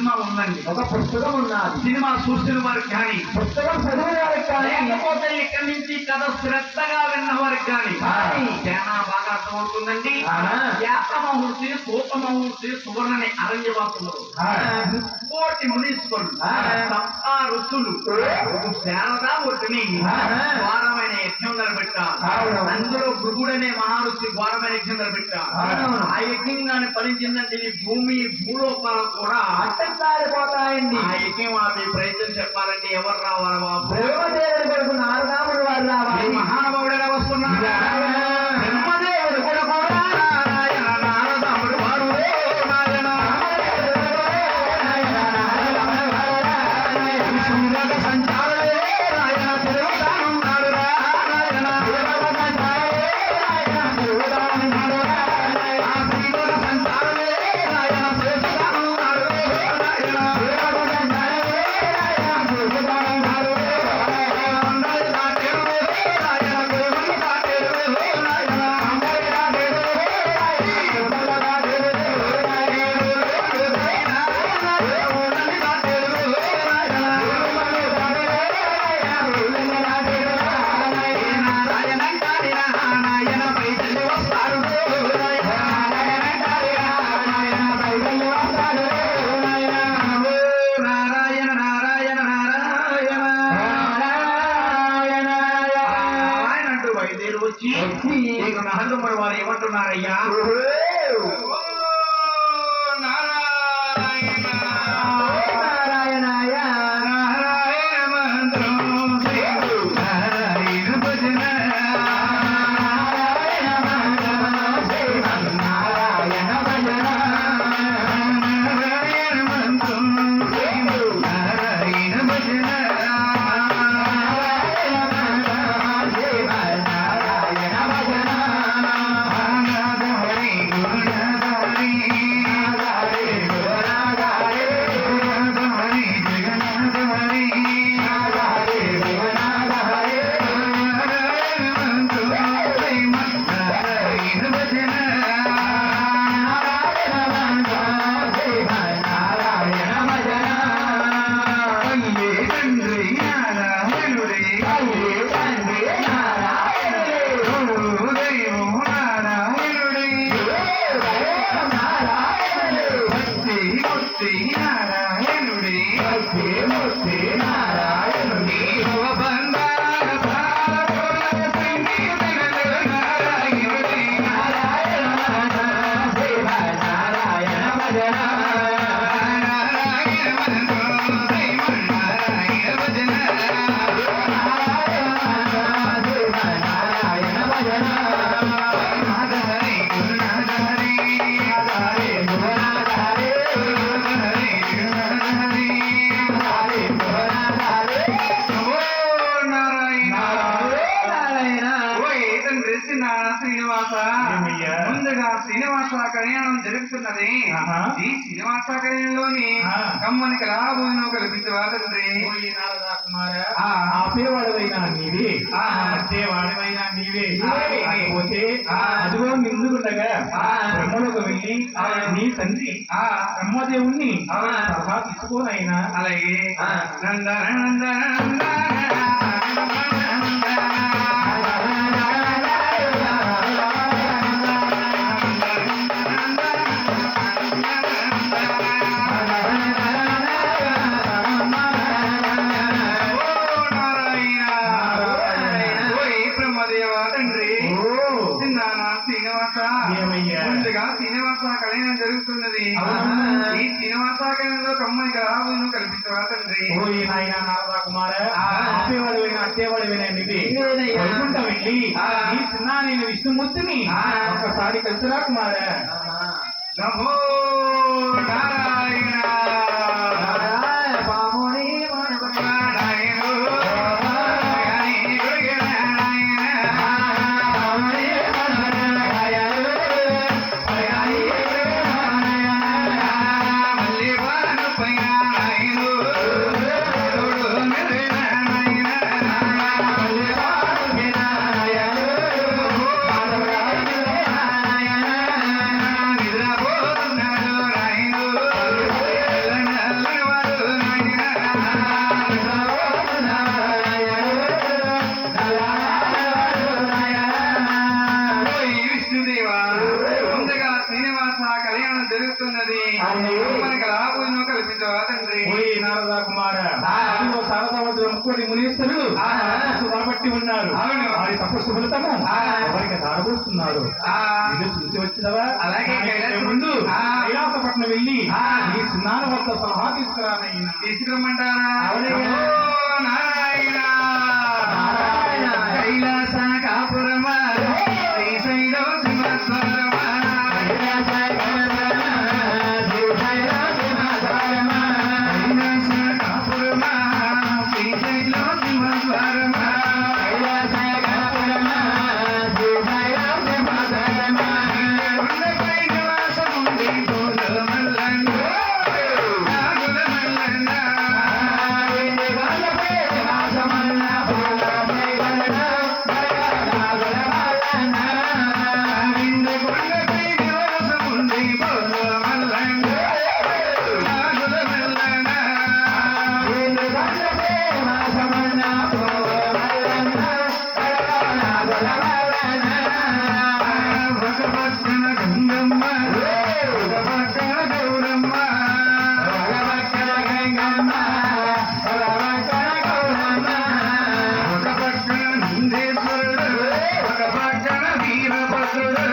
Cinema ఉందండి, ఒక పుస్తకం ఉన్నది. సినిమా చూసిన వారికి కానీ, పుస్తకం చదివిన వారికి కానీ, లేకపోతే ఇక్కడి నుంచి కథ శ్రద్ధగా విన్న వారికి కానీ చాలా బాగా అర్థమవుతుందండి. వ్యాస మహర్షి, సూత మహర్షి, సువర్ణని అరణ్యవాసులు, కోటి మునీశ్వరులు, సప్త ఋషులు శారదా ఒడ్డుని ఘోరమైన యజ్ఞం నిలబెట్టారు. అందులో భృగుడనే మహర్షి ఘోరమైన యజ్ఞం నిలబెట్టారు. ఆ యజ్ఞంగానే ఫలించిందంటే ఈ భూమి భూలోకాలు కూడా అట్టపోతాయండి. ఆ యజ్ఞం ఆపి ప్రయత్నం చెప్పాలంటే ఎవరు రావాలి బాబు? బ్రహ్మదేవుడి కొడుకు నారదాముడు వారు రావాలి. మహానుభావుడు ఎలా వస్తున్నారు? బ్రహ్మదేవుడు కొడుకు నారాయణ, నారదాముడు వారు నారాయణ, సంచారులే రాయణ, తిరుగుతానున్నాడు నారాయణ, సంచారులే రాయణ, తిరుగుతానున్నాడు మహంతుమరు వారు ఏమంటున్నారయ్యా? ముందుగా శ్రీనివాస కళ్యాణం జరుగుతున్నది. ఈ శ్రీనివాస కళ్యాణంలోని కమ్మని కళాభూమిలో కల్పించవాదండి. ఆపేవాడవైనా నీవే, వచ్చేవాడవైనా నీవే. పోతే అదిగో నిందుకుండగా బ్రహ్మలోకి వెళ్ళి నీ తండ్రి బ్రహ్మదేవుణ్ణి సలహా తీసుకోనైనా. అలాగే నందన నందన ముందుగా శ్రీనివాస కళ్యాణం జరుగుతున్నది. ఈ శ్రీనివాస కళ్యాణంలో కమ్మని కళాభూమిని కల్పించవా తండ్రి. నారదా కుమార, ఆపేవాడివైనా అట్టేవాడివైనా నిధి వైకుంఠం వెళ్ళి ఈ చిన్న నేను విష్ణుమూర్తిని ఒక్కసారి కలిసిరా కుమార. నమో నారాయణ ముక్కోటి మునీశ్వరులు తపస్సు బలపట్టి ఉన్నారు. వారి తపస్సు ఫలితము ఎవరికి దారబోస్తున్నారు. ఇది చూసి వచ్చినవా? అలాగే కైలాసం ముందు ఆ. కైలాసపట్నం వెళ్ళి ఈ సున్నాల వద్ద సలహా తీసుకురానయ్యా. తీసుకురమ్మంటారా? అవునయ్యా. ఓ నారాయణ నారాయణ. కైలాస కాపురమా శ్రీశైలం సింహాసనమా కైలాస కాపురమా శ్రీశైలం సింహాసనమా కొండపై నివాసముంది గోల మల్లన్న నాగుల మల్లన్న నిండు కొండపై నివాసముంది గోల మల్లన్న నాగుల మల్లన్న ఒక పక్కన గంగమ్మ ఒక పక్కన గౌరమ్మ ఒక పక్కన నందీశ్వరుడు ఒక పక్కన వీరభద్రుడు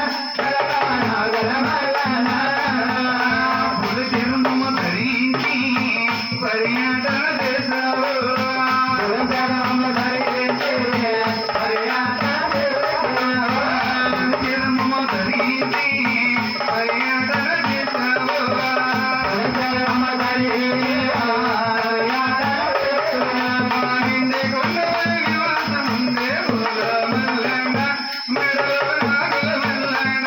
నాగుల మల్లన్న పులి తిరుమమ ధరించి పర్యటన చేశావు తిరుమమ ధరించి పర్యటన చేశావు నిండే కొండపై నివాసముందే గోల మల్లన్న మెడలో నాగుల మల్లన్న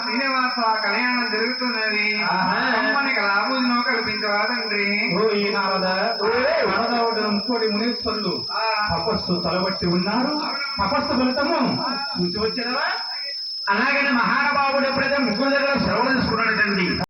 శ్రీనివాస కళ్యాణం జరుగుతున్నది. అమ్మనికి రాబోజును కల్పించవా తండ్రి? ముక్కోటి మునీశ్వరులు తపస్సు తలబట్టి ఉన్నారు. తపస్సు ఫలితము చూసి వచ్చినవా? అలాగని మహానుభావుడు ఎప్పుడైతే ముగ్గురు దగ్గర సెలవు తీసుకున్నాడు తండ్రి